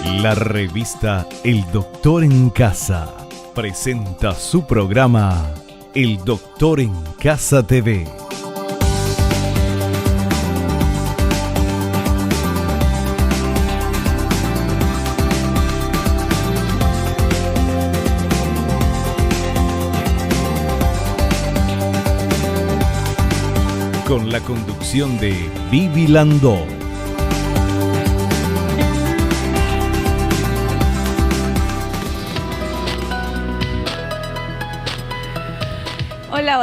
La revista El Doctor en Casa presenta su programa El Doctor en Casa TV. Con la conducción de Vivi Landó.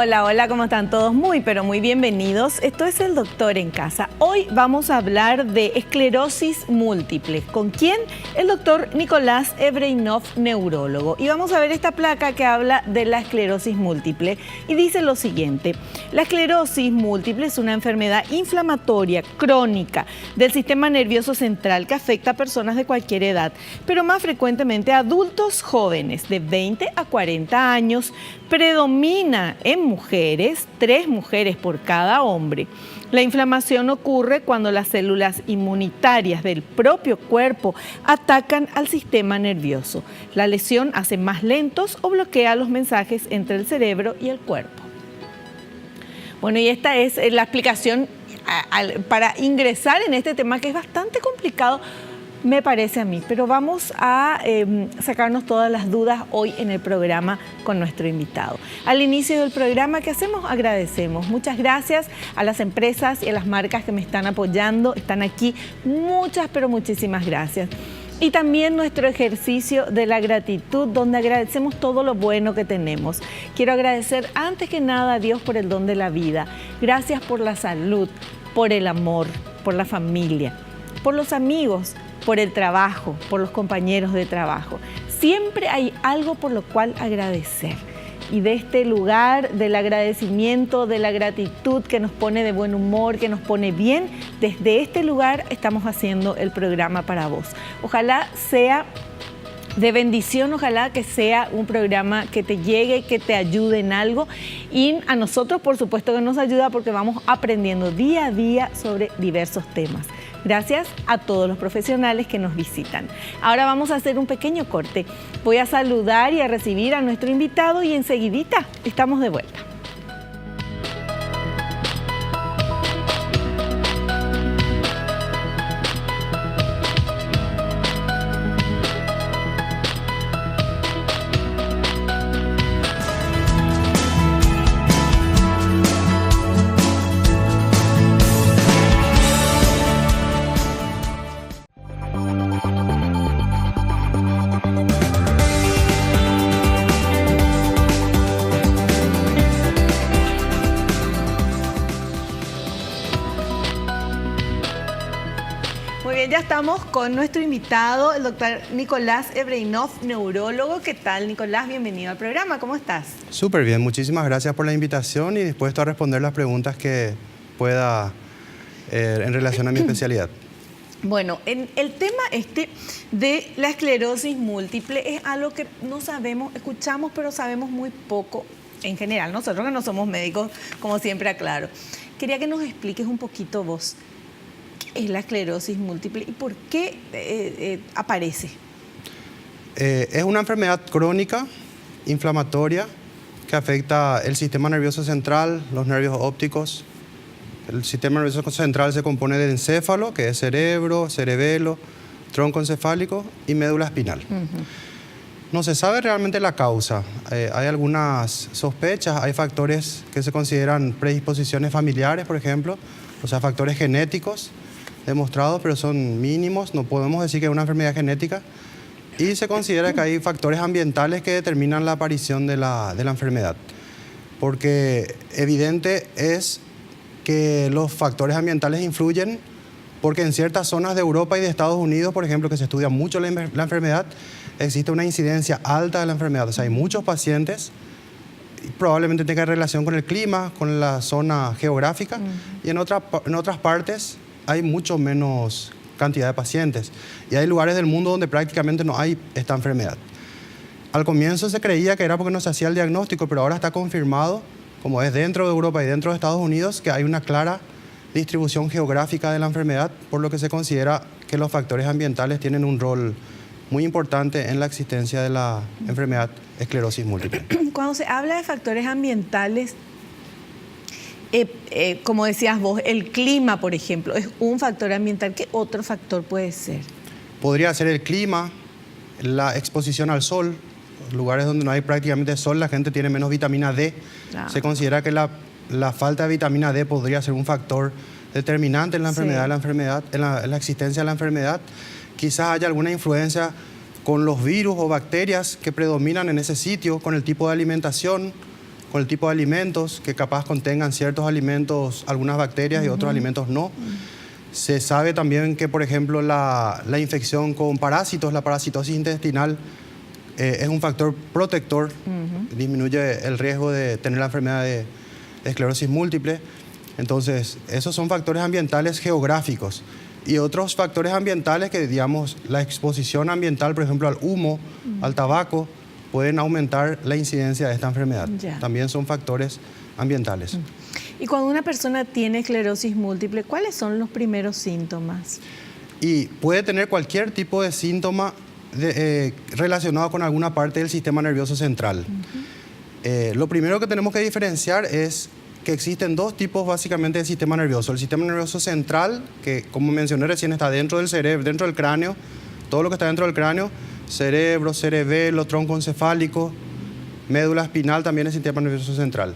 Hola, ¿cómo están todos? Muy, pero muy bienvenidos. Esto es El Doctor en Casa. Hoy vamos a hablar de esclerosis múltiple. ¿Con quién? El doctor Nicolás Ebreinov, neurólogo. Y vamos a ver esta placa que habla de la esclerosis múltiple. Y dice lo siguiente: la esclerosis múltiple es una enfermedad inflamatoria crónica del sistema nervioso central que afecta a personas de cualquier edad, pero más frecuentemente a adultos jóvenes de 20 a 40 años. Predomina en mujeres, 3 mujeres por cada hombre. La inflamación ocurre cuando las células inmunitarias del propio cuerpo atacan al sistema nervioso. La lesión hace más lentos o bloquea los mensajes entre el cerebro y el cuerpo. Bueno, y esta es la explicación para ingresar en este tema, que es bastante complicado, me parece a mí, pero vamos a sacarnos todas las dudas hoy en el programa con nuestro invitado. Al inicio del programa, ¿qué hacemos? Agradecemos. Muchas gracias a las empresas y a las marcas que me están apoyando. Están aquí. Muchas, pero muchísimas gracias. Y también nuestro ejercicio de la gratitud, donde agradecemos todo lo bueno que tenemos. Quiero agradecer antes que nada a Dios por el don de la vida. Gracias por la salud, por el amor, por la familia, por los amigos, por el trabajo, por los compañeros de trabajo. Siempre hay algo por lo cual agradecer. Y de este lugar del agradecimiento, de la gratitud que nos pone de buen humor, que nos pone bien, desde este lugar estamos haciendo el programa para vos. Ojalá sea de bendición, ojalá que sea un programa que te llegue, que te ayude en algo. Y a nosotros, por supuesto, que nos ayuda porque vamos aprendiendo día a día sobre diversos temas. Gracias a todos los profesionales que nos visitan. Ahora vamos a hacer un pequeño corte. Voy a saludar y a recibir a nuestro invitado y enseguidita estamos de vuelta. Ya estamos con nuestro invitado, el doctor Nicolás Ebreinov, neurólogo. ¿Qué tal, Nicolás? Bienvenido al programa. ¿Cómo estás? Súper bien. Muchísimas gracias por la invitación y dispuesto a responder las preguntas que pueda en relación a mi especialidad. Bueno, el tema de la esclerosis múltiple es algo que no sabemos, escuchamos, pero sabemos muy poco en general. Nosotros que no somos médicos, como siempre aclaro. Quería que nos expliques un poquito vos. ¿Es la esclerosis múltiple y por qué aparece? Es una enfermedad crónica, inflamatoria, que afecta el sistema nervioso central, los nervios ópticos. El sistema nervioso central se compone del encéfalo, que es cerebro, cerebelo, tronco encefálico y médula espinal. No se sabe realmente la causa. Hay algunas sospechas, hay factores que se consideran predisposiciones familiares, por ejemplo, o sea, factores genéticos demostrados, pero son mínimos, no podemos decir que es una enfermedad genética, y se considera que hay factores ambientales que determinan la aparición de la enfermedad, porque evidente es que los factores ambientales influyen, porque en ciertas zonas de Europa y de Estados Unidos, por ejemplo, que se estudia mucho la enfermedad, existe una incidencia alta de la enfermedad, o sea, hay muchos pacientes, y probablemente tenga relación con el clima, con la zona geográfica, y en otras partes hay mucho menos cantidad de pacientes. Y hay lugares del mundo donde prácticamente no hay esta enfermedad. Al comienzo se creía que era porque no se hacía el diagnóstico, pero ahora está confirmado, como es dentro de Europa y dentro de Estados Unidos, que hay una clara distribución geográfica de la enfermedad, por lo que se considera que que los factores ambientales tienen un rol muy importante en la existencia de la enfermedad esclerosis múltiple. Cuando se habla de factores ambientales, como decías vos, el clima, por ejemplo, es un factor ambiental. ¿Qué otro factor puede ser? Podría ser el clima, la exposición al sol. Lugares donde no hay prácticamente sol, la gente tiene menos vitamina D. Ah. Se considera que la falta de vitamina D podría ser un factor determinante en la enfermedad, en la existencia de la enfermedad. Quizás haya alguna influencia con los virus o bacterias que predominan en ese sitio, con el tipo de alimentación, con el tipo de alimentos, que capaz contengan ciertos alimentos, algunas bacterias y otros alimentos no. Se sabe también que, por ejemplo, la infección con parásitos, la parasitosis intestinal, es un factor protector, disminuye el riesgo de tener la enfermedad de esclerosis múltiple. Entonces, esos son factores ambientales geográficos. Y otros factores ambientales que, digamos, la exposición ambiental, por ejemplo, al humo, al tabaco, pueden aumentar la incidencia de esta enfermedad. Ya. También son factores ambientales. Y cuando una persona tiene esclerosis múltiple, ¿cuáles son los primeros síntomas? Y puede tener cualquier tipo de síntoma relacionado con alguna parte del sistema nervioso central. Lo primero que tenemos que diferenciar es que existen dos tipos básicamente de sistema nervioso. El sistema nervioso central, que como mencioné recién está dentro del cerebro, dentro del cráneo, todo lo que está dentro del cráneo, cerebro, cerebelo, tronco encefálico, médula espinal también es sistema nervioso central.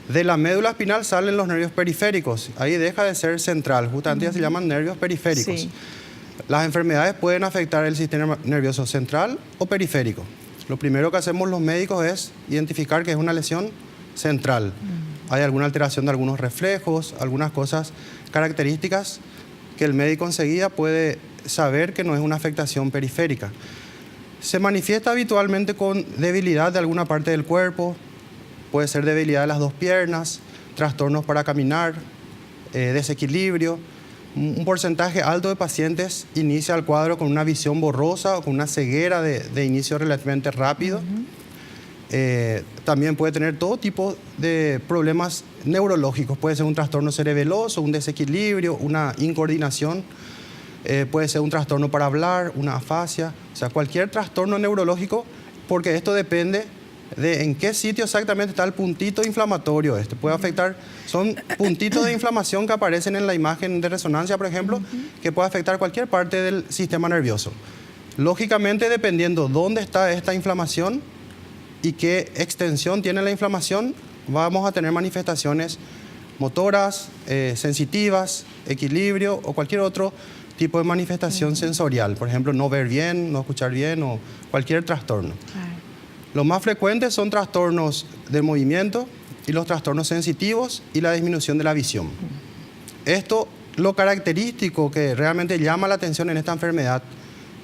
De la médula espinal salen los nervios periféricos, ahí deja de ser central, justamente ya se llaman nervios periféricos. Sí. Las enfermedades pueden afectar el sistema nervioso central o periférico. Lo primero que hacemos los médicos es identificar que es una lesión central. Hay alguna alteración de algunos reflejos, algunas cosas características que el médico enseguida puede saber que no es una afectación periférica. Se manifiesta habitualmente con debilidad de alguna parte del cuerpo, puede ser debilidad de las dos piernas, trastornos para caminar, desequilibrio. Un porcentaje alto de pacientes inicia el cuadro con una visión borrosa o con una ceguera de inicio relativamente rápido. También puede tener todo tipo de problemas neurológicos. Puede ser un trastorno cerebeloso, un desequilibrio, una incoordinación. Puede ser un trastorno para hablar, una afasia. O sea, cualquier trastorno neurológico, porque esto depende de en qué sitio exactamente está el puntito inflamatorio. Puede afectar, son puntitos de inflamación que aparecen en la imagen de resonancia, por ejemplo, que puede afectar cualquier parte del sistema nervioso. Lógicamente, dependiendo dónde está esta inflamación y qué extensión tiene la inflamación, vamos a tener manifestaciones motoras, sensitivas, equilibrio o cualquier otro tipo de manifestación sensorial. Por ejemplo, no ver bien, no escuchar bien o cualquier trastorno. Los más frecuentes son trastornos del movimiento y los trastornos sensitivos y la disminución de la visión. Esto, lo característico que realmente llama la atención en esta enfermedad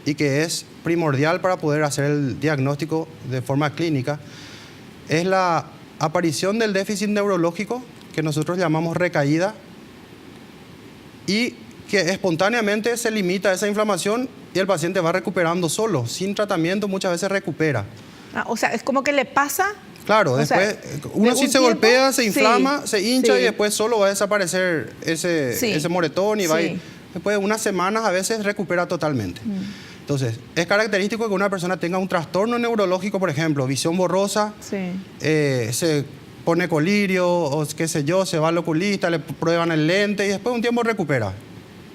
y que es primordial para poder hacer el diagnóstico de forma clínica, es la aparición del déficit neurológico, que nosotros llamamos recaída, y que espontáneamente se limita a esa inflamación y el paciente va recuperando solo, sin tratamiento muchas veces recupera. O sea, es como que le pasa. Claro, después uno si se golpea, se inflama, se hincha y después solo va a desaparecer ese moretón y va después de unas semanas a veces recupera totalmente. Entonces, es característico que una persona tenga un trastorno neurológico, por ejemplo, visión borrosa, se pone colirio o qué sé yo, se va al oculista, le prueban el lente y después de un tiempo recupera.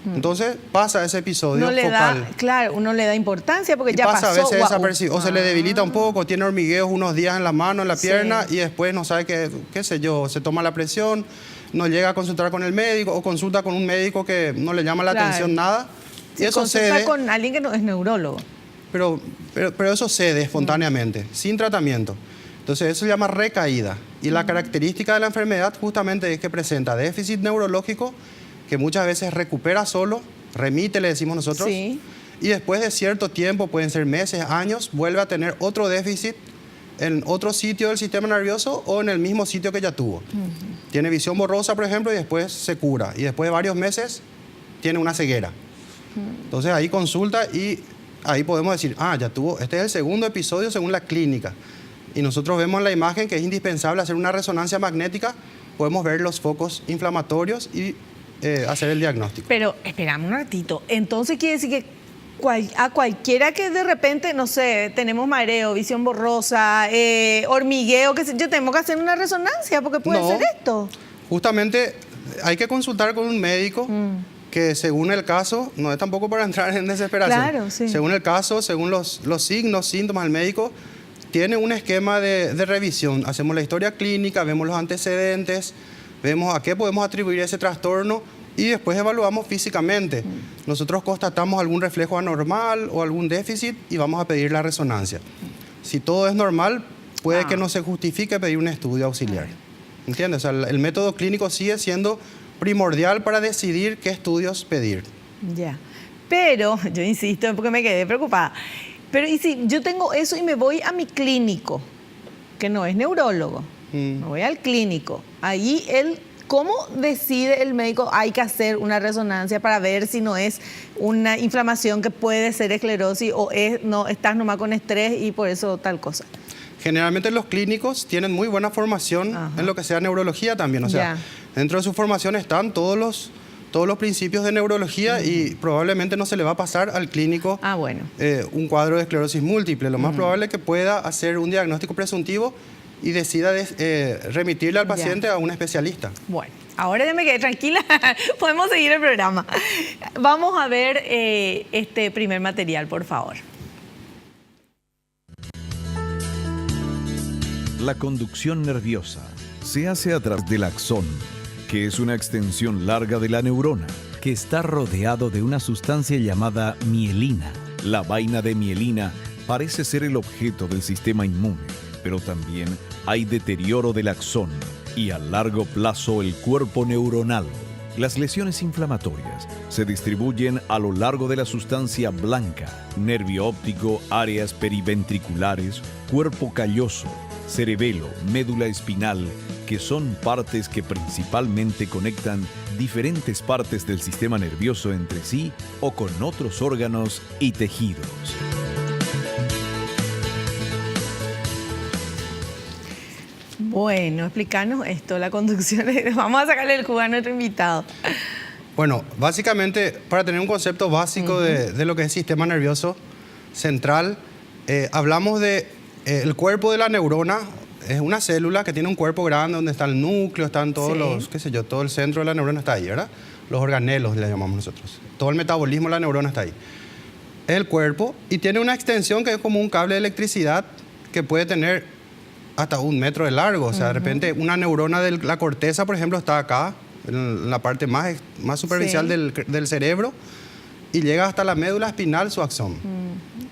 Entonces pasa ese episodio focal. Claro, uno le da importancia porque ya pasó. Pasa a veces desapercibido, o se le debilita un poco, tiene hormigueos unos días en la mano, en la pierna y después no sabe qué sé yo, se toma la presión, no llega a consultar con el médico o consulta con un médico que no le llama la atención nada. Y eso consulta con alguien que no es neurólogo. Pero eso cede espontáneamente, sin tratamiento. Entonces eso se llama recaída. Y la característica de la enfermedad justamente es que presenta déficit neurológico, que muchas veces recupera solo, remite, le decimos nosotros, y después de cierto tiempo, pueden ser meses, años, vuelve a tener otro déficit en otro sitio del sistema nervioso o en el mismo sitio que ya tuvo. Tiene visión borrosa, por ejemplo, y después se cura. Y después de varios meses, tiene una ceguera. Entonces ahí consulta y ahí podemos decir, ya tuvo, este es el segundo episodio según la clínica. Y nosotros vemos en la imagen que es indispensable hacer una resonancia magnética, podemos ver los focos inflamatorios y hacer el diagnóstico. Pero esperamos un ratito. Entonces quiere decir que a cualquiera que de repente, no sé, tenemos mareo, visión borrosa, hormigueo, qué sé yo, tenemos que hacer una resonancia porque puede ser esto. Justamente hay que consultar con un médico que según el caso, no es tampoco para entrar en desesperación. Claro, sí. Según el caso, según los signos, síntomas, el médico tiene un esquema de revisión. Hacemos la historia clínica, vemos los antecedentes, vemos a qué podemos atribuir ese trastorno y después evaluamos físicamente. Nosotros constatamos algún reflejo anormal o algún déficit y vamos a pedir la resonancia. Si todo es normal, puede que no se justifique pedir un estudio auxiliar. ¿Entiendes? O sea, el método clínico sigue siendo primordial para decidir qué estudios pedir. Ya. Pero, yo insisto porque me quedé preocupada. Pero ¿y si yo tengo eso y me voy a mi clínico, que no es neurólogo? Me voy al clínico. Ahí ¿cómo decide el médico? Hay que hacer una resonancia para ver si no es una inflamación que puede ser esclerosis o estás nomás con estrés y por eso tal cosa. Generalmente los clínicos tienen muy buena formación en lo que sea neurología también. O sea, dentro de su formación están todos los principios de neurología y probablemente no se le va a pasar al clínico un cuadro de esclerosis múltiple. Lo más probable es que pueda hacer un diagnóstico presuntivo y decida remitirle al paciente a un especialista. Bueno, ahora ya me quedé tranquila, podemos seguir el programa. Vamos a ver este primer material, por favor. La conducción nerviosa se hace a través del axón, que es una extensión larga de la neurona, que está rodeado de una sustancia llamada mielina. La vaina de mielina parece ser el objeto del sistema inmune, pero también hay deterioro del axón y a largo plazo el cuerpo neuronal. Las lesiones inflamatorias se distribuyen a lo largo de la sustancia blanca, nervio óptico, áreas periventriculares, cuerpo calloso, cerebelo, médula espinal, que son partes que principalmente conectan diferentes partes del sistema nervioso entre sí o con otros órganos y tejidos. Bueno, explícanos esto, la conducción. Vamos a sacarle el jugo a nuestro invitado. Bueno, básicamente, para tener un concepto básico de lo que es sistema nervioso central, hablamos de el cuerpo de la neurona. Es una célula que tiene un cuerpo grande donde está el núcleo, están todos los, qué sé yo, todo el centro de la neurona está ahí, ¿verdad? Los organelos le llamamos nosotros. Todo el metabolismo de la neurona está ahí. Es el cuerpo y tiene una extensión que es como un cable de electricidad que puede tener hasta 1 metro de largo. O sea, de repente una neurona de la corteza, por ejemplo, está acá, en la parte más superficial del cerebro y llega hasta la médula espinal, su axón.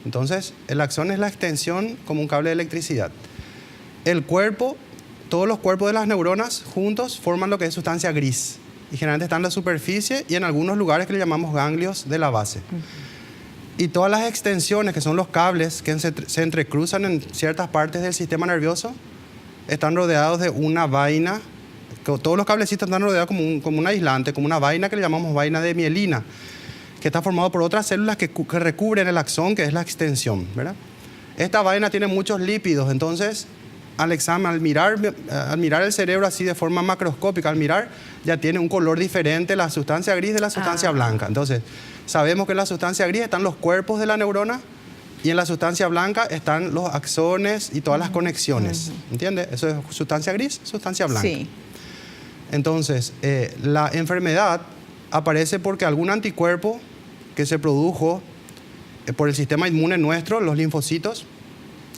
Entonces, el axón es la extensión como un cable de electricidad. El cuerpo, todos los cuerpos de las neuronas juntos forman lo que es sustancia gris. Y generalmente están en la superficie y en algunos lugares que le llamamos ganglios de la base. Y todas las extensiones, que son los cables que se entrecruzan en ciertas partes del sistema nervioso, están rodeados de una vaina. Todos los cablecitos están rodeados como un aislante, como una vaina que le llamamos vaina de mielina, que está formado por otras células que recubren el axón, que es la extensión, ¿verdad? Esta vaina tiene muchos lípidos, entonces al mirar el cerebro así de forma macroscópica, al mirar ya tiene un color diferente la sustancia gris de la sustancia blanca. Entonces sabemos que en la sustancia gris están los cuerpos de la neurona y en la sustancia blanca están los axones y todas las conexiones. ¿Entiendes? Eso es sustancia gris, sustancia blanca. Sí. Entonces, la enfermedad aparece porque algún anticuerpo que se produjo por el sistema inmune nuestro, los linfocitos,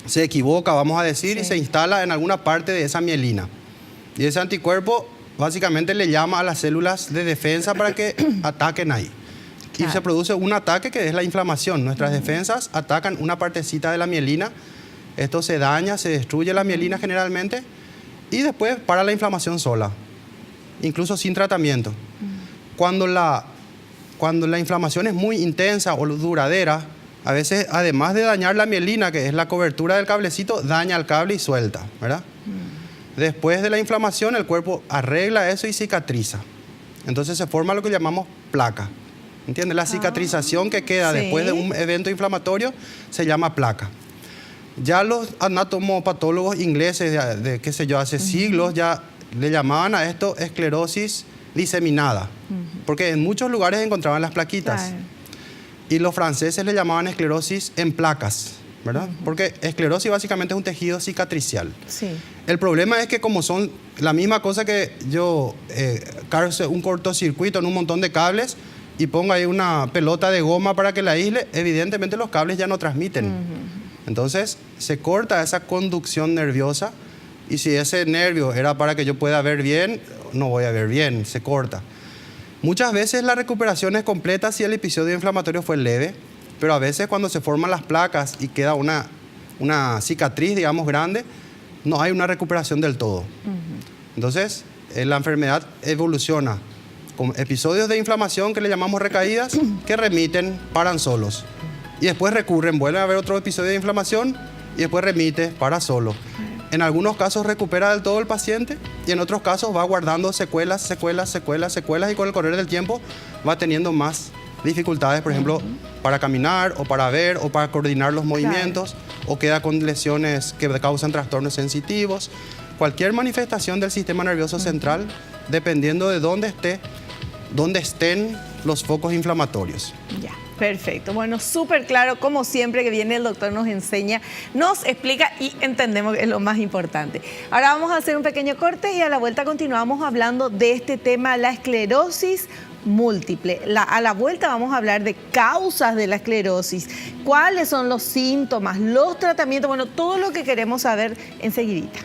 se equivoca, vamos a decir, y se instala en alguna parte de esa mielina. Y ese anticuerpo básicamente le llama a las células de defensa para que ataquen ahí. Y se produce un ataque que es la inflamación. Nuestras defensas atacan una partecita de la mielina. Esto se daña, se destruye la mielina generalmente y después para la inflamación sola, incluso sin tratamiento. Cuando la inflamación es muy intensa o duradera, a veces, además de dañar la mielina, que es la cobertura del cablecito, daña el cable y suelta, ¿verdad? Después de la inflamación, el cuerpo arregla eso y cicatriza. Entonces se forma lo que llamamos placa. ¿Entiendes? La cicatrización que queda después de un evento inflamatorio se llama placa. Ya los anatomopatólogos ingleses de qué sé yo, hace siglos ya le llamaban a esto esclerosis diseminada, porque en muchos lugares encontraban las plaquitas. Claro. Y los franceses le llamaban esclerosis en placas, ¿verdad? Porque esclerosis básicamente es un tejido cicatricial. Sí. El problema es que como son la misma cosa que yo cause un cortocircuito en un montón de cables y ponga ahí una pelota de goma para que la aísle, evidentemente los cables ya no transmiten. Entonces se corta esa conducción nerviosa y si ese nervio era para que yo pueda ver bien, no voy a ver bien, se corta. Muchas veces la recuperación es completa si el episodio inflamatorio fue leve, pero a veces cuando se forman las placas y queda una cicatriz, digamos, grande, no hay una recuperación del todo. Entonces, la enfermedad evoluciona con episodios de inflamación que le llamamos recaídas, que remiten, paran solos. Y después recurren, vuelven a haber otro episodio de inflamación y después remite, para solo. En algunos casos recupera del todo el paciente y en otros casos va guardando secuelas y con el correr del tiempo va teniendo más dificultades, por ejemplo, para caminar o para ver o para coordinar los movimientos, o queda con lesiones que causan trastornos sensitivos. Cualquier manifestación del sistema nervioso central, dependiendo de dónde estén los focos inflamatorios. Ya, perfecto. Bueno, súper claro, como siempre que viene el doctor nos enseña, nos explica y entendemos que es lo más importante. Ahora vamos a hacer un pequeño corte y a la vuelta continuamos hablando de este tema, la esclerosis múltiple. A la vuelta vamos a hablar de causas de la esclerosis, cuáles son los síntomas, los tratamientos, bueno, todo lo que queremos saber enseguidita.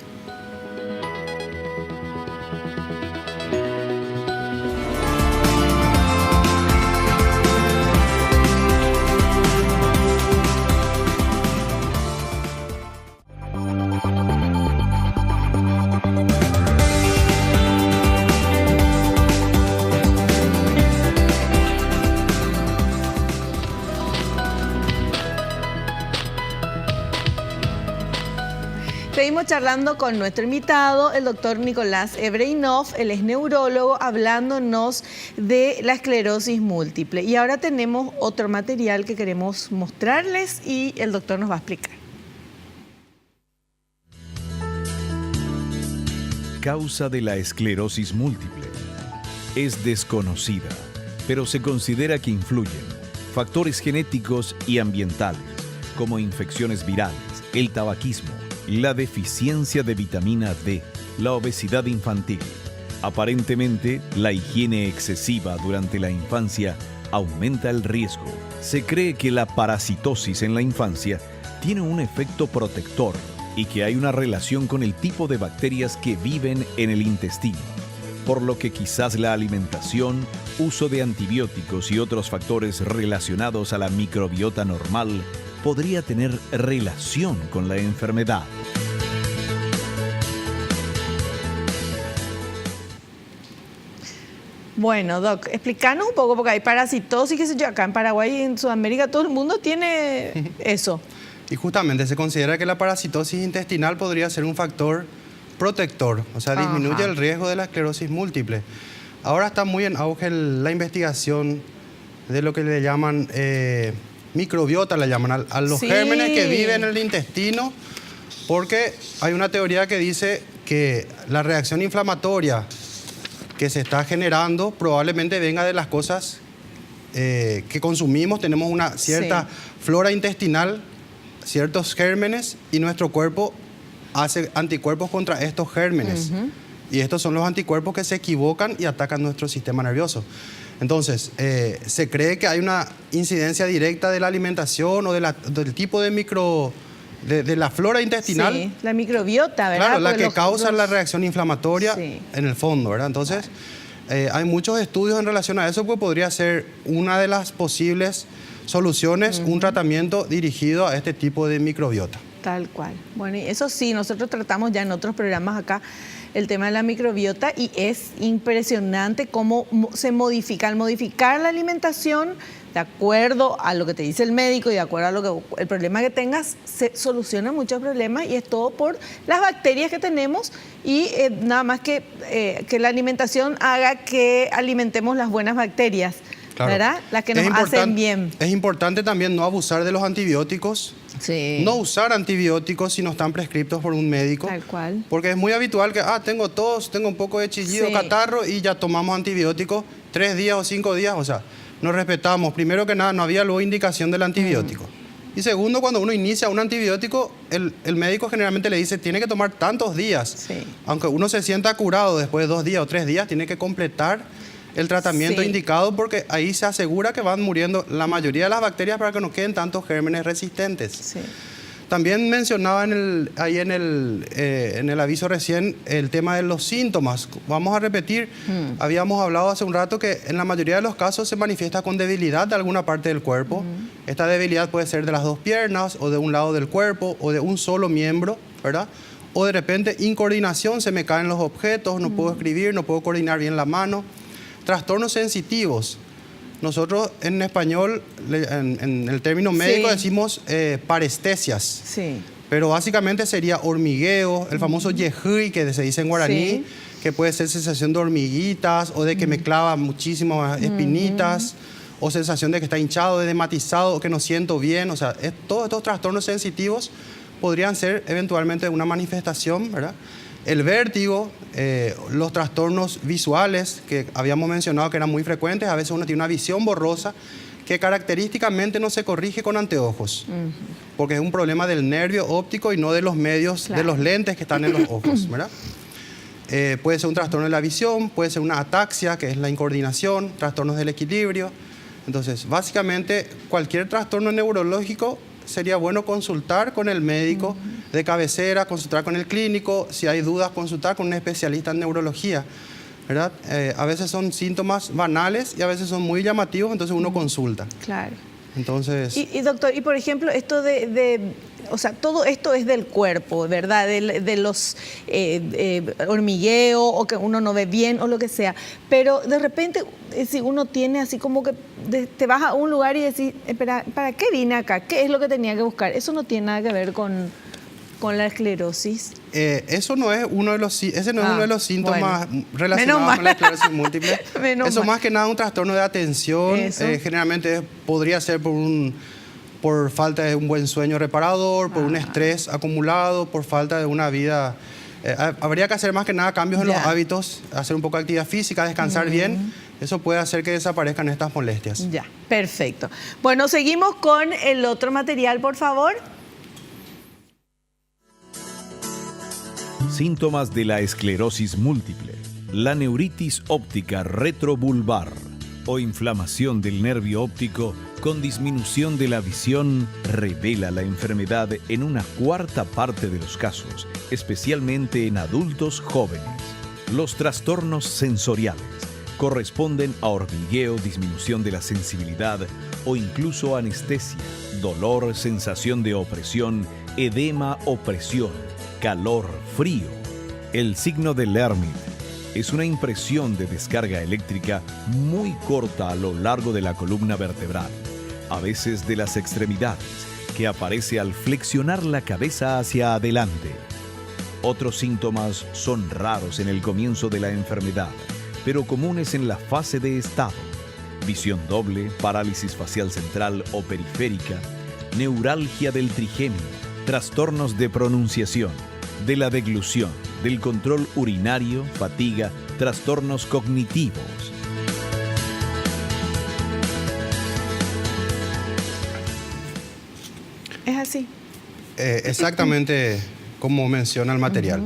Seguimos charlando con nuestro invitado, el doctor Nicolás Ebreinov, él es neurólogo, hablándonos de la esclerosis múltiple. Y ahora tenemos otro material que queremos mostrarles y el doctor nos va a explicar. Causa de la esclerosis múltiple. Es desconocida, pero se considera que influyen factores genéticos y ambientales, como infecciones virales, el tabaquismo, la deficiencia de vitamina D, la obesidad infantil. Aparentemente, la higiene excesiva durante la infancia aumenta el riesgo. Se cree que la parasitosis en la infancia tiene un efecto protector y que hay una relación con el tipo de bacterias que viven en el intestino, por lo que quizás la alimentación, uso de antibióticos y otros factores relacionados a la microbiota normal podría tener relación con la enfermedad. Bueno, Doc, explícanos un poco, porque hay parasitosis, qué sé yo, acá en Paraguay y en Sudamérica todo el mundo tiene eso. Y justamente se considera que la parasitosis intestinal podría ser un factor protector, o sea, disminuye el riesgo de la esclerosis múltiple. Ahora está muy en auge la investigación de lo que le llaman microbiota, le llaman a los gérmenes que viven en el intestino, porque hay una teoría que dice que la reacción inflamatoria que se está generando probablemente venga de las cosas que consumimos. Tenemos una cierta flora intestinal, ciertos gérmenes, y nuestro cuerpo hace anticuerpos contra estos gérmenes. Y estos son los anticuerpos que se equivocan y atacan nuestro sistema nervioso. Entonces, se cree que hay una incidencia directa de la alimentación o del tipo de de la flora intestinal. Sí, la microbiota, ¿verdad? Claro, la que causa la reacción inflamatoria en el fondo, ¿verdad? Entonces, hay muchos estudios en relación a eso, pues podría ser una de las posibles soluciones, un tratamiento dirigido a este tipo de microbiota. Tal cual. Bueno, y eso sí, nosotros tratamos ya en otros programas acá el tema de la microbiota y es impresionante cómo se modifica. Al modificar la alimentación, de acuerdo a lo que te dice el médico y de acuerdo a el problema que tengas, se solucionan muchos problemas y es todo por las bacterias que tenemos y nada más que la alimentación haga que alimentemos las buenas bacterias, claro, ¿verdad? Las que nos hacen bien. Es importante también no abusar de los antibióticos Sí. No usar antibióticos si no están prescritos por un médico. Tal cual. Porque es muy habitual que, tengo tos, tengo un poco de chillido, Sí. catarro y ya tomamos antibióticos 3 días o 5 días. O sea, no respetamos. Primero que nada, no había luego indicación del antibiótico. Y segundo, cuando uno inicia un antibiótico, el médico generalmente le dice, tiene que tomar tantos días. Sí. Aunque uno se sienta curado después de 2 días o 3 días, tiene que completar el tratamiento Sí. indicado porque ahí se asegura que van muriendo la mayoría de las bacterias para que no queden tantos gérmenes resistentes. Sí. También mencionaba en el aviso recién el tema de los síntomas. Vamos a repetir, habíamos hablado hace un rato que en la mayoría de los casos se manifiesta con debilidad de alguna parte del cuerpo. Esta debilidad puede ser de las 2 piernas o de un lado del cuerpo o de un solo miembro, ¿verdad? O de repente incoordinación, se me caen los objetos, no puedo escribir, no puedo coordinar bien la mano. Trastornos sensitivos. Nosotros en español, en el término médico, Sí. decimos parestesias. Sí. Pero básicamente sería hormigueo, el famoso yehui que se dice en guaraní, Sí. que puede ser sensación de hormiguitas o de que me clava muchísimas espinitas, o sensación de que está hinchado, de dematizado, o que no siento bien. O sea, todos estos trastornos sensitivos podrían ser eventualmente una manifestación, ¿verdad? El vértigo, los trastornos visuales que habíamos mencionado que eran muy frecuentes, a veces uno tiene una visión borrosa que característicamente no se corrige con anteojos, porque es un problema del nervio óptico y no de los medios, Claro. de los lentes que están en los ojos, ¿verdad? Puede ser un trastorno de la visión, puede ser una ataxia, que es la incoordinación, trastornos del equilibrio. Entonces, básicamente, cualquier trastorno neurológico sería bueno consultar con el médico de cabecera, consultar con el clínico, si hay dudas, consultar con un especialista en neurología, ¿verdad? A veces son síntomas banales y a veces son muy llamativos, entonces uno consulta. Claro. Entonces, Y doctor, y por ejemplo, esto o sea, todo esto es del cuerpo, ¿verdad? De los hormigueo o que uno no ve bien o lo que sea. Pero de repente, si uno tiene así como que te vas a un lugar y decís, espera, ¿para qué vine acá? ¿Qué es lo que tenía que buscar? Eso no tiene nada que ver con la esclerosis. eso no es uno de los, ese no es uno de los síntomas relacionados Menos con la esclerosis múltiple. Menos Eso mal. más que nada un trastorno de atención. Eso. Generalmente podría ser por falta de un buen sueño reparador, por un estrés acumulado, por falta de una vida. Habría que hacer más que nada cambios en los Ya. hábitos, hacer un poco de actividad física, descansar bien. Eso puede hacer que desaparezcan estas molestias. Ya, perfecto. Bueno, seguimos con el otro material, por favor. Síntomas de la esclerosis múltiple. La neuritis óptica retrobulbar o inflamación del nervio óptico con disminución de la visión revela la enfermedad en una cuarta parte de los casos, especialmente en adultos jóvenes. Los trastornos sensoriales corresponden a hormigueo, disminución de la sensibilidad o incluso anestesia, dolor, sensación de opresión, edema o presión, calor, frío. El signo de Lermit es una impresión de descarga eléctrica muy corta a lo largo de la columna vertebral, a veces de las extremidades, que aparece al flexionar la cabeza hacia adelante. Otros síntomas son raros en el comienzo de la enfermedad, pero comunes en la fase de estado. Visión doble, parálisis facial central o periférica, neuralgia del trigemio, trastornos de pronunciación, de la deglución, del control urinario, fatiga, trastornos cognitivos. Es así. Exactamente como menciona el material.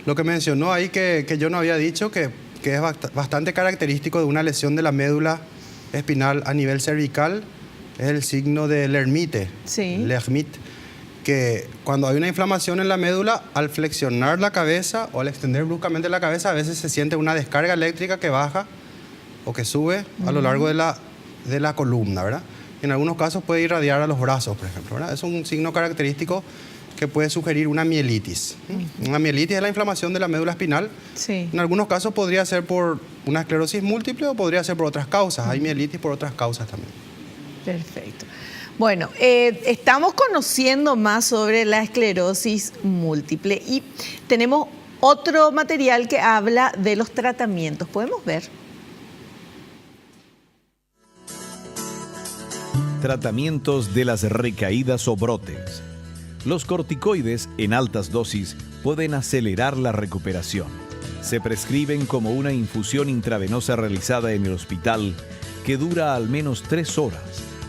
Lo que mencionó ahí que yo no había dicho, que es bastante característico de una lesión de la médula espinal a nivel cervical, es el signo de Lermite, Sí. Lermit, que cuando hay una inflamación en la médula, al flexionar la cabeza o al extender bruscamente la cabeza, a veces se siente una descarga eléctrica que baja o que sube a lo largo de la columna, ¿verdad? En algunos casos puede irradiar a los brazos, por ejemplo, ¿verdad? Es un signo característico que puede sugerir una mielitis. Una mielitis es la inflamación de la médula espinal. Sí. En algunos casos podría ser por una esclerosis múltiple o podría ser por otras causas. Hay mielitis por otras causas también. Perfecto. Bueno, estamos conociendo más sobre la esclerosis múltiple y tenemos otro material que habla de los tratamientos. ¿Podemos ver? Tratamientos de las recaídas o brotes. Los corticoides en altas dosis pueden acelerar la recuperación. Se prescriben como una infusión intravenosa realizada en el hospital que dura al menos 3 horas,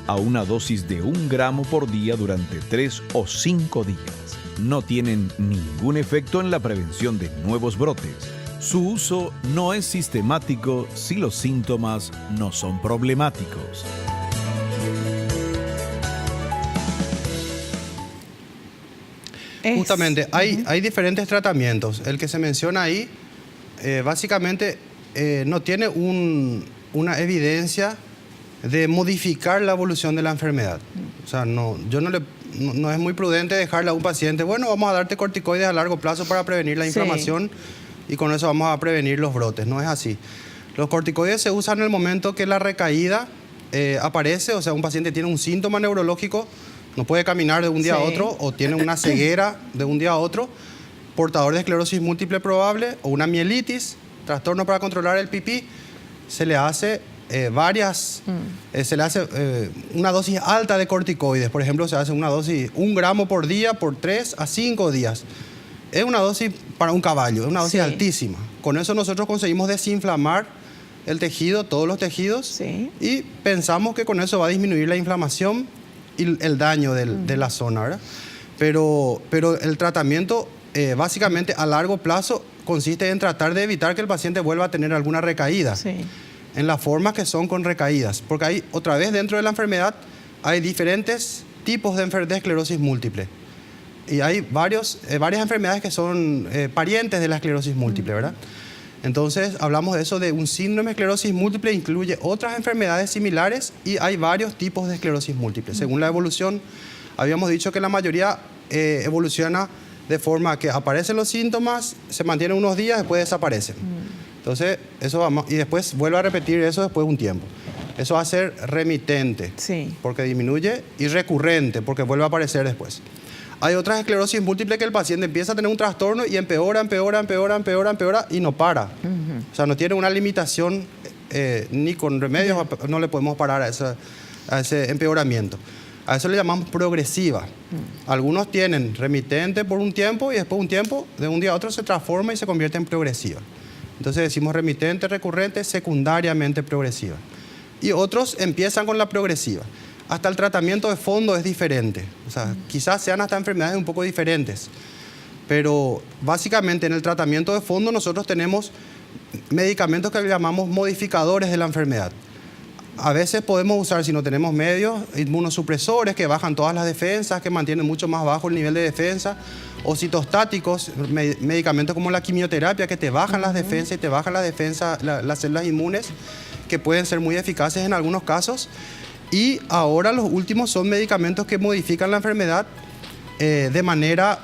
a una dosis de 1 gramo por día durante 3 o 5 días. No tienen ningún efecto en la prevención de nuevos brotes. Su uso no es sistemático si los síntomas no son problemáticos. Justamente, hay diferentes tratamientos. El que se menciona ahí, básicamente, no tiene una evidencia de modificar la evolución de la enfermedad. O sea, no es muy prudente dejarle a un paciente, bueno, vamos a darte corticoides a largo plazo para prevenir la inflamación y con eso vamos a prevenir los brotes. No es así. Los corticoides se usan en el momento que la recaída aparece, o sea, un paciente tiene un síntoma neurológico, no puede caminar de un día a otro o tiene una ceguera de un día a otro, portador de esclerosis múltiple probable o una mielitis, trastorno para controlar el pipí, se le hace una dosis alta de corticoides. Por ejemplo, se hace una dosis 1 gramo por día por 3 a 5 días. Es una dosis para un caballo, es una dosis altísima. Con eso nosotros conseguimos desinflamar el tejido, todos los tejidos, y pensamos que con eso va a disminuir la inflamación y el daño de la zona, ¿verdad? Pero el tratamiento básicamente a largo plazo consiste en tratar de evitar que el paciente vuelva a tener alguna recaída. En las formas que son con recaídas, porque hay otra vez dentro de la enfermedad hay diferentes tipos de esclerosis múltiple y hay varias enfermedades que son parientes de la esclerosis múltiple, ¿verdad? Entonces hablamos de eso, de un síndrome de esclerosis múltiple, incluye otras enfermedades similares y hay varios tipos de esclerosis múltiple. Según la evolución, habíamos dicho que la mayoría evoluciona de forma que aparecen los síntomas, se mantienen unos días, después desaparecen. Entonces, y después vuelve a repetir eso después de un tiempo. Eso va a ser remitente, porque disminuye, y recurrente, porque vuelve a aparecer después. Hay otras esclerosis múltiples que el paciente empieza a tener un trastorno y empeora y no para. O sea, no tiene una limitación, ni con remedios no le podemos parar a ese empeoramiento. A eso le llamamos progresiva. Algunos tienen remitente por un tiempo y después de un tiempo, de un día a otro, se transforma y se convierte en progresiva. Entonces decimos remitente, recurrente, secundariamente progresiva. Y otros empiezan con la progresiva. Hasta el tratamiento de fondo es diferente. O sea, quizás sean hasta enfermedades un poco diferentes. Pero básicamente en el tratamiento de fondo nosotros tenemos medicamentos que llamamos modificadores de la enfermedad. A veces podemos usar, si no tenemos medios, inmunosupresores que bajan todas las defensas, que mantienen mucho más bajo el nivel de defensa, o citostáticos, medicamentos como la quimioterapia que te bajan las defensas y te bajan las células inmunes, que pueden ser muy eficaces en algunos casos. Y ahora los últimos son medicamentos que modifican la enfermedad de manera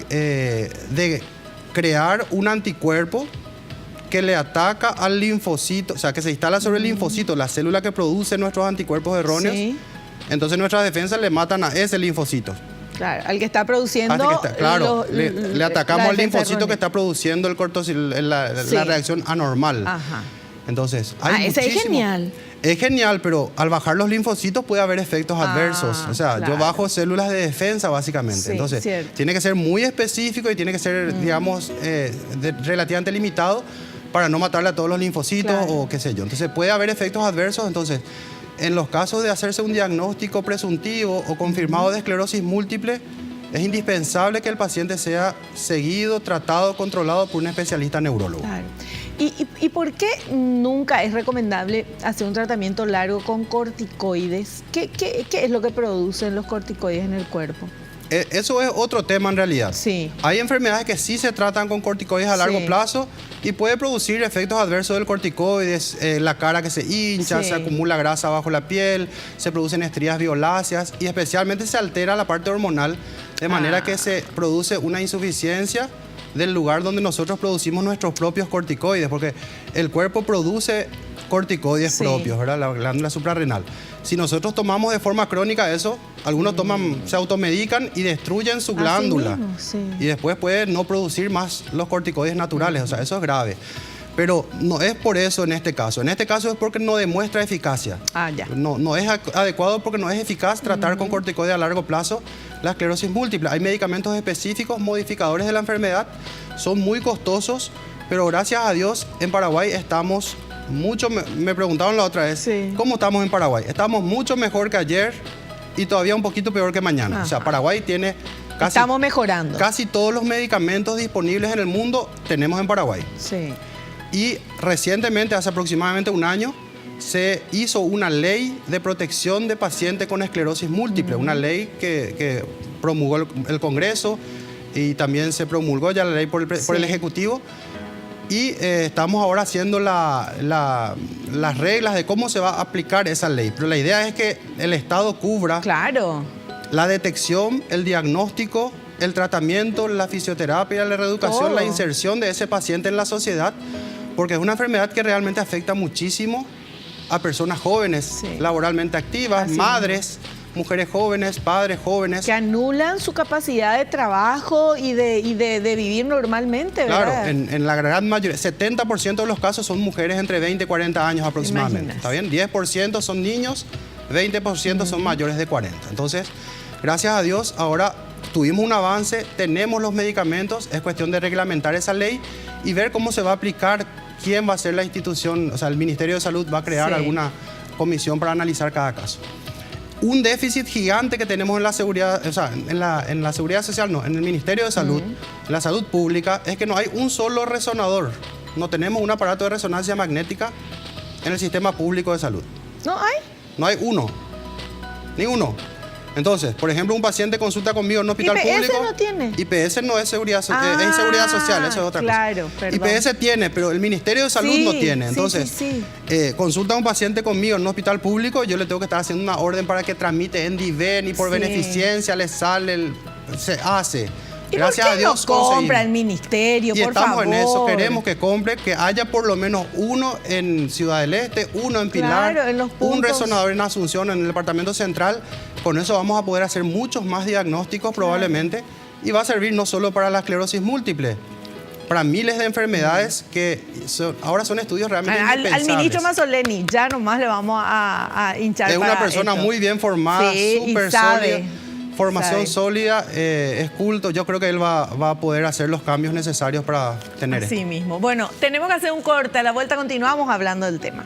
de crear un anticuerpo que le ataca al linfocito, o sea, que se instala sobre el linfocito, la célula que produce nuestros anticuerpos erróneos. Entonces nuestras defensas le matan a ese linfocito. Claro, al que está produciendo... le atacamos al linfocito que está produciendo la reacción anormal. Entonces, ese es genial. Es genial, pero al bajar los linfocitos puede haber efectos adversos. O sea, yo bajo células de defensa, básicamente. Entonces, tiene que ser muy específico y tiene que ser, digamos, relativamente limitado para no matarle a todos los linfocitos o qué sé yo. Entonces, puede haber efectos adversos. Entonces, en los casos de hacerse un diagnóstico presuntivo o confirmado de esclerosis múltiple, es indispensable que el paciente sea seguido, tratado, controlado por un especialista neurólogo. ¿Y por qué nunca es recomendable hacer un tratamiento largo con corticoides? ¿Qué es lo que producen los corticoides en el cuerpo? Eso es otro tema en realidad. Hay enfermedades que sí se tratan con corticoides a largo plazo y puede producir efectos adversos del corticoides, la cara que se hincha, se acumula grasa bajo la piel, se producen estrías violáceas y especialmente se altera la parte hormonal de manera que se produce una insuficiencia del lugar donde nosotros producimos nuestros propios corticoides, porque el cuerpo produce corticoides propios, ¿verdad? La glándula suprarrenal. Si nosotros tomamos de forma crónica eso, algunos se automedican y destruyen su glándula. Y después pueden no producir más los corticoides naturales, o sea, eso es grave. Pero no es por eso en este caso. En este caso es porque no demuestra eficacia. No es adecuado porque no es eficaz tratar con corticoides a largo plazo la esclerosis múltiple. Hay medicamentos específicos, modificadores de la enfermedad, son muy costosos, pero gracias a Dios en Paraguay estamos mucho, me preguntaban la otra vez, Sí. ¿cómo estamos en Paraguay? Estamos mucho mejor que ayer y todavía un poquito peor que mañana. Ajá. O sea, Paraguay tiene Estamos mejorando. casi todos los medicamentos disponibles en el mundo tenemos en Paraguay. Sí. Y recientemente, hace aproximadamente un año, se hizo una ley de protección de pacientes con esclerosis múltiple, una ley que promulgó el Congreso y también se promulgó ya la ley por el Ejecutivo. Y estamos ahora haciendo las reglas de cómo se va a aplicar esa ley. Pero la idea es que el Estado cubra Claro. la detección, el diagnóstico, el tratamiento, la fisioterapia, la reeducación, Todo. la inserción de ese paciente en la sociedad, porque es una enfermedad que realmente afecta muchísimo a personas jóvenes, Sí. laboralmente activas, Así madres, mujeres jóvenes, padres jóvenes. Que anulan su capacidad de trabajo y de vivir normalmente, ¿verdad? Claro, en la gran mayoría, 70% de los casos son mujeres entre 20 y 40 años aproximadamente. Imaginas. ¿Está bien? 10% son niños, 20% son mayores de 40. Entonces, gracias a Dios, ahora tuvimos un avance, tenemos los medicamentos, es cuestión de reglamentar esa ley y ver cómo se va a aplicar, quién va a ser la institución, o sea, el Ministerio de Salud va a crear Sí. alguna comisión para analizar cada caso. Un déficit gigante que tenemos en la seguridad, o sea, en la seguridad social, no, en el Ministerio de Salud, en la salud pública, es que no hay un solo resonador. No tenemos un aparato de resonancia magnética en el sistema público de salud. ¿No hay? No hay uno, ni uno. Entonces, por ejemplo, un paciente consulta conmigo en un hospital IPS público. no tiene. IPS no es seguridad, es Ah, seguridad social, eso es otra claro, cosa. perdón. IPS tiene, pero el Ministerio de Salud Sí, no tiene. sí, Entonces, sí, consulta a un paciente conmigo en un hospital público, yo le tengo que estar haciendo una orden para que tramite en Diven y por Sí. beneficencia le sale, se hace. ¿Y Gracias por a qué Dios no compra conseguimos. el ministerio, Y por estamos favor? en eso, queremos que compre, que haya por lo menos uno en Ciudad del Este, uno en Pilar, Claro, en los un puntos. resonador en Asunción, en el departamento central. Con eso vamos a poder hacer muchos más diagnósticos probablemente y va a servir no solo para la esclerosis múltiple, para miles de enfermedades que ahora son estudios realmente Al indispensables. ministro Mazzoleni, ya nomás le vamos a hinchar Es una para persona esto. muy bien formada, Sí, y súper sabe, sólida, formación sabe. sólida, es culto. Yo creo que él va a poder hacer los cambios necesarios para tener esto. Así mismo. Bueno, tenemos que hacer un corte. A la vuelta continuamos hablando del tema.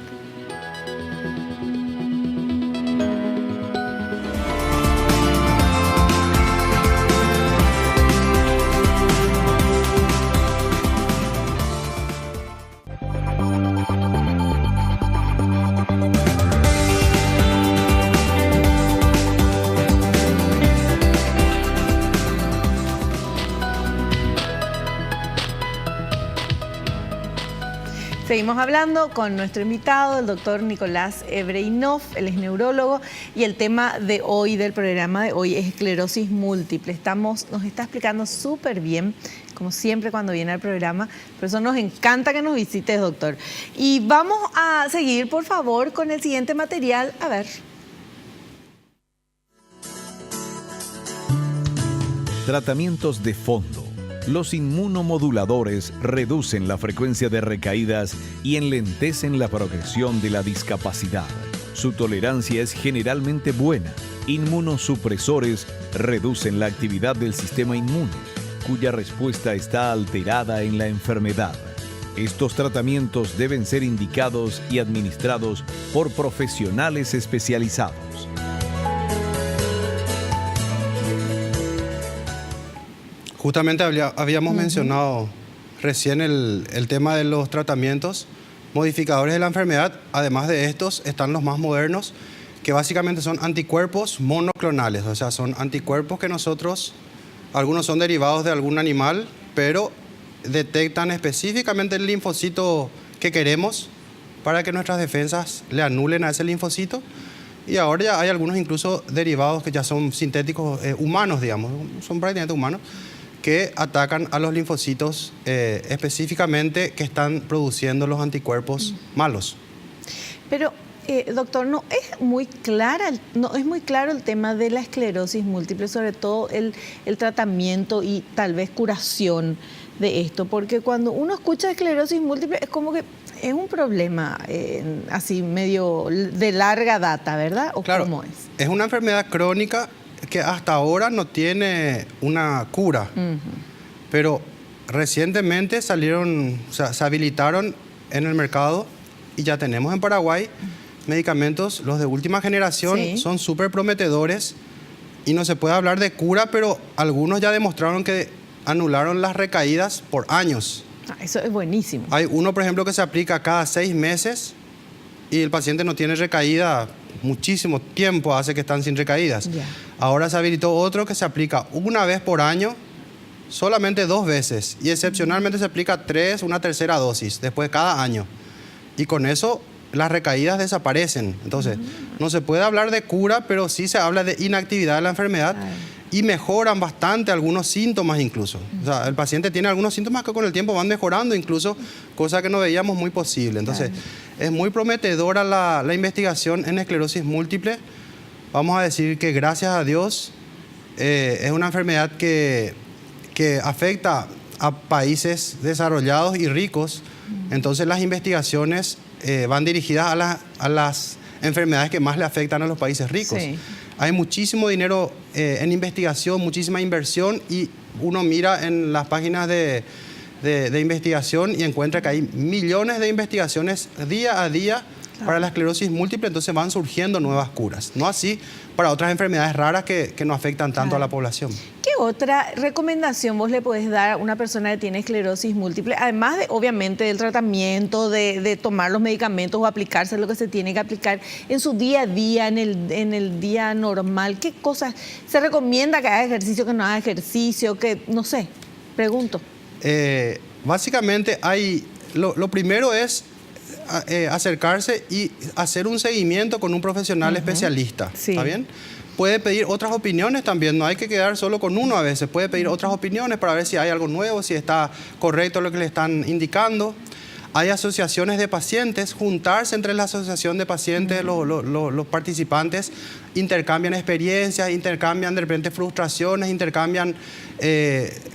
Seguimos hablando con nuestro invitado, el doctor Nicolás Ebreinov, él es neurólogo y el tema de hoy, del programa de hoy, es esclerosis múltiple. Nos está explicando súper bien, como siempre cuando viene al programa, por eso nos encanta que nos visites, doctor. Y vamos a seguir, por favor, con el siguiente material. A ver. Tratamientos de fondo. Los inmunomoduladores reducen la frecuencia de recaídas y enlentecen la progresión de la discapacidad. Su tolerancia es generalmente buena. Inmunosupresores reducen la actividad del sistema inmune, cuya respuesta está alterada en la enfermedad. Estos tratamientos deben ser indicados y administrados por profesionales especializados. Justamente habíamos mencionado recién el tema de los tratamientos modificadores de la enfermedad. Además de estos están los más modernos, que básicamente son anticuerpos monoclonales, o sea, son anticuerpos que algunos son derivados de algún animal, pero detectan específicamente el linfocito que queremos para que nuestras defensas le anulen a ese linfocito. Y ahora ya hay algunos incluso derivados que ya son sintéticos humanos, digamos, son prácticamente humanos, que atacan a los linfocitos específicamente que están produciendo los anticuerpos malos. Pero, doctor, no es muy claro el tema de la esclerosis múltiple, sobre todo el tratamiento y tal vez curación de esto, porque cuando uno escucha esclerosis múltiple es como que es un problema así medio de larga data, ¿verdad? ¿O Claro, cómo es? es una enfermedad crónica que hasta ahora no tiene una cura, pero recientemente salieron, o sea, se habilitaron en el mercado y ya tenemos en Paraguay medicamentos, los de última generación, Sí. son súper prometedores y no se puede hablar de cura, pero algunos ya demostraron que anularon las recaídas por años. Eso es buenísimo. Hay uno, por ejemplo, que se aplica cada 6 meses y el paciente no tiene recaída, muchísimo tiempo hace que están sin recaídas. Ya. Ahora se habilitó otro que se aplica una vez por año, solamente 2 veces, y excepcionalmente se aplica una tercera dosis, después cada año. Y con eso las recaídas desaparecen. Entonces, no se puede hablar de cura, pero sí se habla de inactividad de la enfermedad. Y mejoran bastante algunos síntomas incluso. O sea, el paciente tiene algunos síntomas que con el tiempo van mejorando incluso, cosa que no veíamos muy posible. Entonces, es muy prometedora la investigación en esclerosis múltiple. Vamos a decir que gracias a Dios es una enfermedad que afecta a países desarrollados y ricos. Entonces, las investigaciones van dirigidas a las enfermedades que más le afectan a los países ricos. Sí. Hay muchísimo dinero en investigación, muchísima inversión, y uno mira en las páginas de investigación y encuentra que hay millones de investigaciones día a día para la esclerosis múltiple, entonces van surgiendo nuevas curas. No así para otras enfermedades raras que no afectan tanto a la población. ¿Qué otra recomendación vos le podés dar a una persona que tiene esclerosis múltiple? Además de, obviamente, del tratamiento, de tomar los medicamentos o aplicarse lo que se tiene que aplicar en su día a día, en el día normal. ¿Qué cosas se recomienda que haga ejercicio, que no haga ejercicio? Que, no sé, pregunto. Básicamente lo primero es acercarse y hacer un seguimiento con un profesional especialista. Sí. ¿Está bien? Puede pedir otras opiniones también, no hay que quedar solo con uno a veces, puede pedir otras opiniones para ver si hay algo nuevo, si está correcto lo que le están indicando. Hay asociaciones de pacientes, juntarse entre la asociación de pacientes, los participantes intercambian experiencias, intercambian de repente frustraciones, intercambian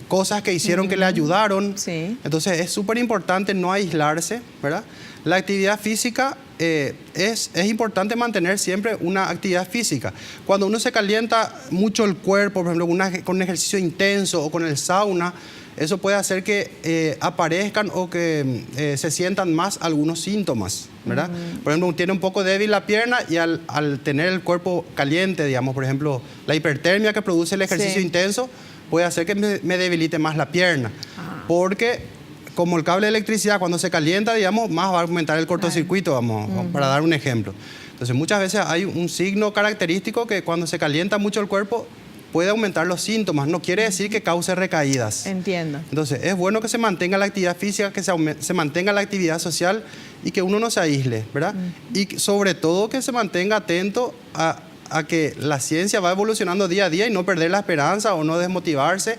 cosas que hicieron que le ayudaron. Sí. Entonces es súper importante no aislarse, ¿verdad? La actividad física, es importante mantener siempre una actividad física. Cuando uno se calienta mucho el cuerpo, por ejemplo, con un ejercicio intenso o con el sauna, eso puede hacer que aparezcan o que se sientan más algunos síntomas, ¿verdad? Por ejemplo, tiene un poco débil la pierna y al tener el cuerpo caliente, digamos, por ejemplo, la hipertermia que produce el ejercicio intenso puede hacer que me debilite más la pierna. Porque como el cable de electricidad, cuando se calienta, digamos, más va a aumentar el cortocircuito, vamos, para dar un ejemplo. Entonces, muchas veces hay un signo característico que cuando se calienta mucho el cuerpo, puede aumentar los síntomas. No quiere decir que cause recaídas. Entiendo. Entonces, es bueno que se mantenga la actividad física, que se mantenga la actividad social y que uno no se aísle, ¿verdad? Y sobre todo que se mantenga atento a que la ciencia va evolucionando día a día y no perder la esperanza o no desmotivarse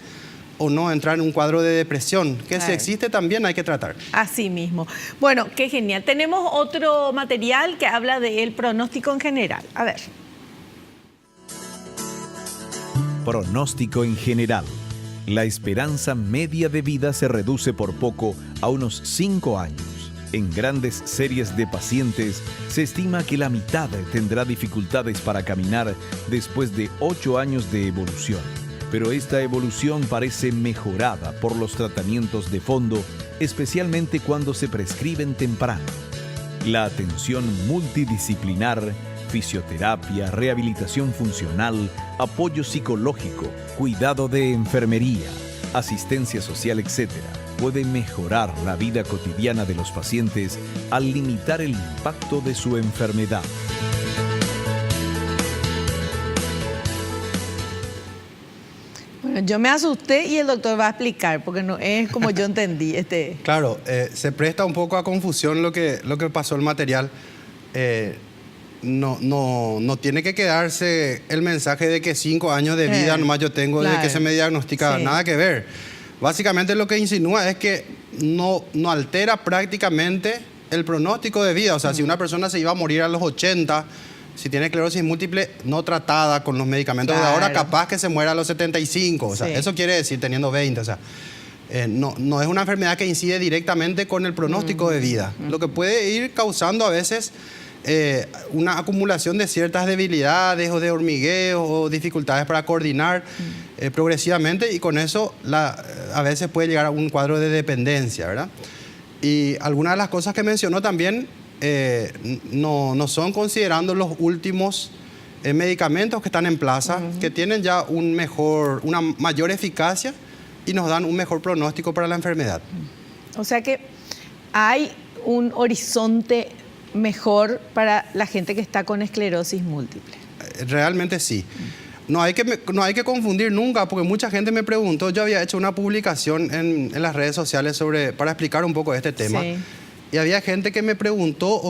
o no entrar en un cuadro de depresión, que si existe también hay que tratar. Así mismo. Bueno, qué genial. Tenemos otro material que habla del pronóstico en general. A ver. Pronóstico en general. La esperanza media de vida se reduce por poco a unos 5 años. En grandes series de pacientes, se estima que la mitad tendrá dificultades para caminar después de 8 años de evolución. Pero esta evolución parece mejorada por los tratamientos de fondo, especialmente cuando se prescriben temprano. La atención multidisciplinar, fisioterapia, rehabilitación funcional, apoyo psicológico, cuidado de enfermería, asistencia social, etc., puede mejorar la vida cotidiana de los pacientes al limitar el impacto de su enfermedad. Bueno, yo me asusté y el doctor va a explicar, porque no es como yo entendí. Claro, se presta un poco a confusión lo que pasó el material. No tiene que quedarse el mensaje de que 5 años de vida nomás yo tengo desde que se me diagnostica, nada que ver. Básicamente lo que insinúa es que no altera prácticamente el pronóstico de vida. O sea, si una persona se iba a morir a los 80, si tiene esclerosis múltiple no tratada con los medicamentos de ahora, capaz que se muera a los 75. O sea, eso quiere decir teniendo 20. O sea, no es una enfermedad que incide directamente con el pronóstico de vida. Lo que puede ir causando a veces una acumulación de ciertas debilidades o de hormigueo o dificultades para coordinar progresivamente, y con eso a veces puede llegar a un cuadro de dependencia, ¿verdad? Y algunas de las cosas que mencionó también no son considerando los últimos medicamentos que están en plaza, que tienen ya una mayor eficacia y nos dan un mejor pronóstico para la enfermedad. O sea que hay un horizonte mejor para la gente que está con esclerosis múltiple. Realmente sí. No hay que confundir nunca, porque mucha gente me preguntó, yo había hecho una publicación en las redes sociales para explicar un poco este tema. Sí. Y había gente que me preguntó,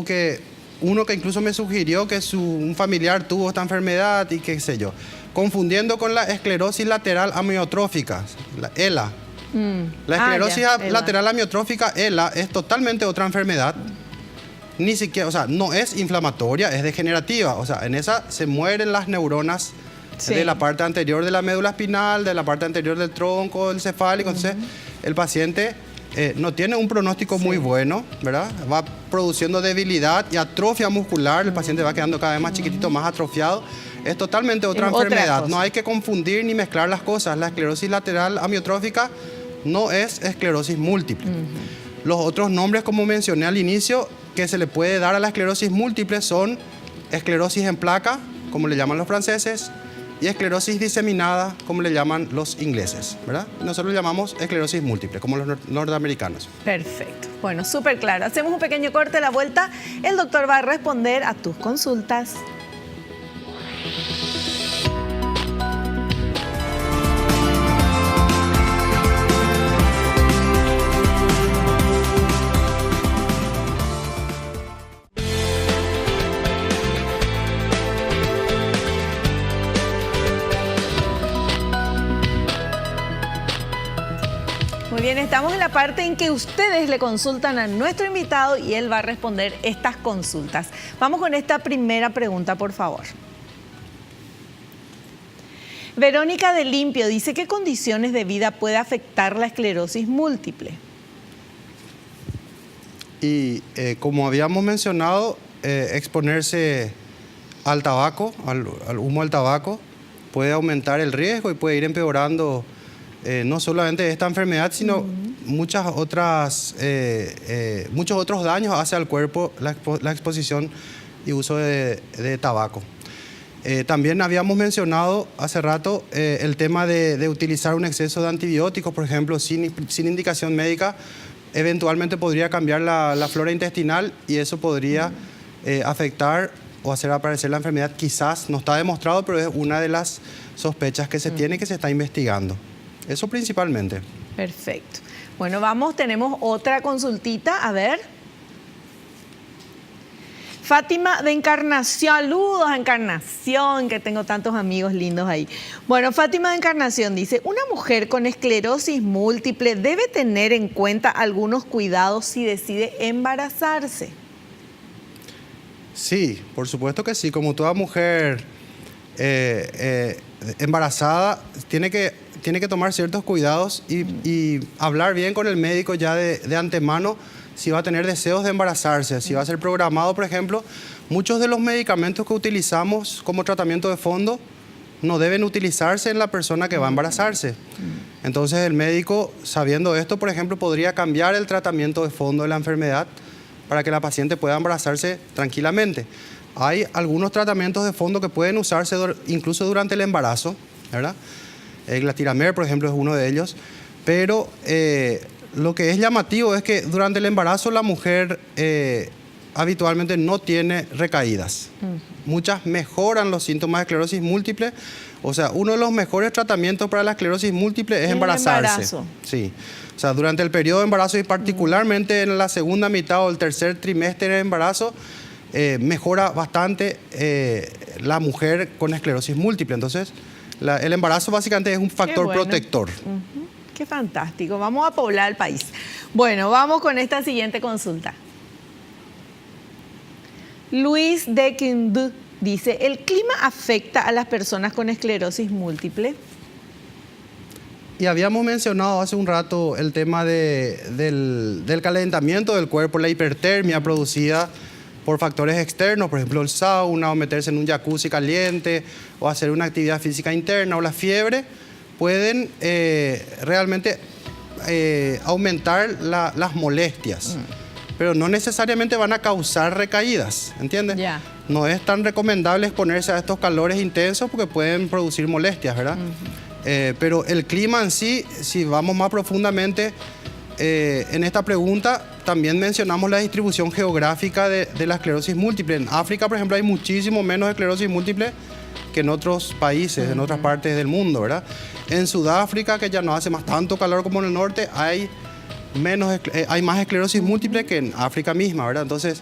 uno que incluso me sugirió que un familiar tuvo esta enfermedad y qué sé yo, confundiendo con la esclerosis lateral amiotrófica, la ELA. La esclerosis lateral amiotrófica, ELA, es totalmente otra enfermedad. Ni siquiera, o sea, no es inflamatoria, es degenerativa. O sea, en esa se mueren las neuronas de la parte anterior de la médula espinal, de la parte anterior del tronco, del cefálico. Entonces, el paciente no tiene un pronóstico muy bueno, ¿verdad? Va produciendo debilidad y atrofia muscular. El paciente va quedando cada vez más chiquitito, más atrofiado. Es totalmente otra enfermedad. No hay que confundir ni mezclar las cosas. La esclerosis lateral amiotrófica no es esclerosis múltiple. Los otros nombres, como mencioné al inicio, que se le puede dar a la esclerosis múltiple son esclerosis en placa, como le llaman los franceses, y esclerosis diseminada, como le llaman los ingleses, ¿verdad? Nosotros le llamamos esclerosis múltiple, como los norteamericanos. Perfecto. Bueno, súper claro. Hacemos un pequeño corte, a la vuelta el doctor va a responder a tus consultas. Muy bien, estamos en la parte en que ustedes le consultan a nuestro invitado y él va a responder estas consultas. Vamos con esta primera pregunta, por favor. Verónica de Limpio dice, ¿qué condiciones de vida puede afectar la esclerosis múltiple? Y como habíamos mencionado, exponerse al tabaco, al humo del tabaco, puede aumentar el riesgo y puede ir empeorando no solamente esta enfermedad, sino muchos otros daños hace al cuerpo la exposición y uso de tabaco. También habíamos mencionado hace rato el tema de utilizar un exceso de antibióticos, por ejemplo, sin indicación médica, eventualmente podría cambiar la flora intestinal y eso podría afectar o hacer aparecer la enfermedad. Quizás no está demostrado, pero es una de las sospechas que se tiene y que se está investigando. Eso principalmente. Perfecto. Bueno, tenemos otra consultita, a ver. Fátima de Encarnación, saludos a Encarnación, que tengo tantos amigos lindos ahí. Bueno, Fátima de Encarnación dice, ¿una mujer con esclerosis múltiple debe tener en cuenta algunos cuidados si decide embarazarse? Sí, por supuesto que sí. Como toda mujer embarazada, tiene que tomar ciertos cuidados y hablar bien con el médico ya de antemano si va a tener deseos de embarazarse, si va a ser programado, por ejemplo. Muchos de los medicamentos que utilizamos como tratamiento de fondo no deben utilizarse en la persona que va a embarazarse. Entonces el médico, sabiendo esto, por ejemplo, podría cambiar el tratamiento de fondo de la enfermedad para que la paciente pueda embarazarse tranquilamente. Hay algunos tratamientos de fondo que pueden usarse incluso durante el embarazo, ¿verdad? El Glatiramel, por ejemplo, es uno de ellos. Pero lo que es llamativo es que durante el embarazo la mujer habitualmente no tiene recaídas. Muchas mejoran los síntomas de esclerosis múltiple. O sea, uno de los mejores tratamientos para la esclerosis múltiple es embarazarse. Sí. O sea, durante el periodo de embarazo y particularmente en la segunda mitad o el tercer trimestre del embarazo, mejora bastante la mujer con esclerosis múltiple. Entonces, el embarazo básicamente es un factor protector. Qué fantástico. Vamos a poblar el país. Bueno, vamos con esta siguiente consulta. Luis de Quindú dice, ¿el clima afecta a las personas con esclerosis múltiple? Y habíamos mencionado hace un rato el tema del calentamiento del cuerpo, la hipertermia producida por factores externos, por ejemplo el sauna o meterse en un jacuzzi caliente o hacer una actividad física interna o la fiebre, pueden realmente aumentar las molestias, pero no necesariamente van a causar recaídas, ¿entiendes? Ya. No es tan recomendable exponerse a estos calores intensos porque pueden producir molestias, ¿verdad? Pero el clima en sí, si vamos más profundamente en esta pregunta, también mencionamos la distribución geográfica de la esclerosis múltiple. En África, por ejemplo, hay muchísimo menos esclerosis múltiple que en otros países, en otras partes del mundo, ¿verdad? En Sudáfrica, que ya no hace más tanto calor como en el norte, hay más esclerosis múltiple que en África misma, ¿verdad? Entonces,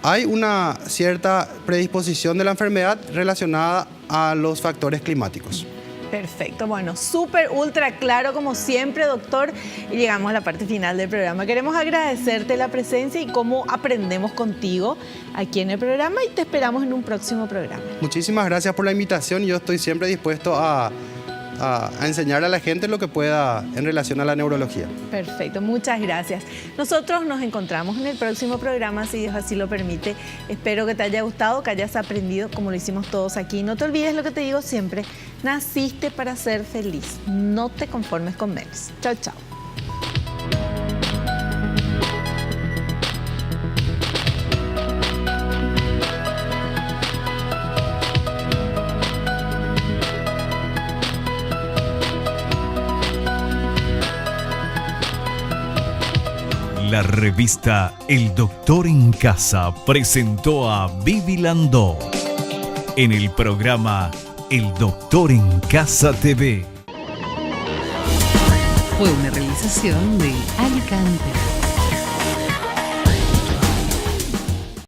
hay una cierta predisposición de la enfermedad relacionada a los factores climáticos. Perfecto, bueno, súper, ultra claro como siempre, doctor. Y llegamos a la parte final del programa. Queremos agradecerte la presencia y cómo aprendemos contigo aquí en el programa y te esperamos en un próximo programa. Muchísimas gracias por la invitación y yo estoy siempre dispuesto a enseñar a la gente lo que pueda en relación a la neurología. Perfecto, muchas gracias. Nosotros nos encontramos en el próximo programa, si Dios así lo permite. Espero que te haya gustado, que hayas aprendido como lo hicimos todos aquí. No te olvides lo que te digo siempre, naciste para ser feliz. No te conformes con menos. Chao, chao. La revista El Doctor en Casa presentó a Vivi Landó en el programa El Doctor en Casa TV. Fue una realización de Alicante.